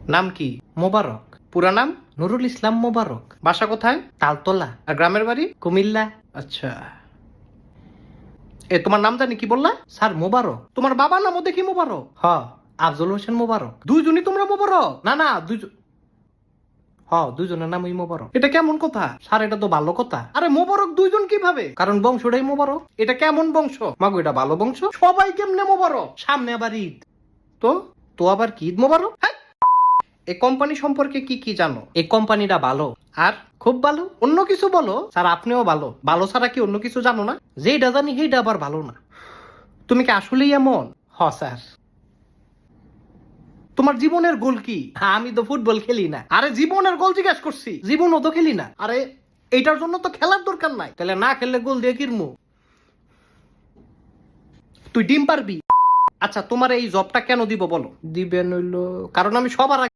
নাম কি? মোবারক। পুরা নাম? নুরুল ইসলাম মোবারক। বাসা কোথায়? তালতলা। আর গ্রামের বাড়ি? কুমিল্লা। আচ্ছা, তোমার নাম জানি কি বললা? স্যার মোবারক। তোমার বাবার নামও দেখি মোবারক। হ, আফজল হোসেন মোবারক। দুইজনই তোমরা মোবারক? না না, দুইজন। দুইজনের নামই মোবারক। এটা কেমন কথা স্যার? এটা তো ভালো কথা। আরে মোবারক দুইজন কিভাবে? কারণ বংশটাই মোবারক। এটা কেমন বংশ মাগো? এটা ভালো বংশ। সবাই কেমনে মোবারক? সামনে আবার ঈদ। তো তো আবার কি ঈদ মোবারক? হ্যাঁ। এই কোম্পানি সম্পর্কে কি কি জানো? এই কোম্পানিটা ভালো। আর খুব ভালো? অন্য কিছু বলো। স্যার আপনিও ভালো। ভালো ছাড়া কি অন্য কিছু জানো না? যেটা জানি সেইটা আবার ভালো না। তুমি কি আসলেই এমন? স্যার। তোমার জীবনের গোল কি? আমি তো ফুটবল খেলি না। আরে জীবনের গোল জিজ্ঞাসা করছি। জীবনও তো খেলি না। আরে এইটার জন্য তো খেলার দরকার নাই। তাহলে না খেললে গোল দিয়ে কিরমু? তুই ডিম পারবি? আচ্ছা, তোমার এই জবটা কেন দিব বলো? দিবেন হইলো কারণ আমি সবার আগে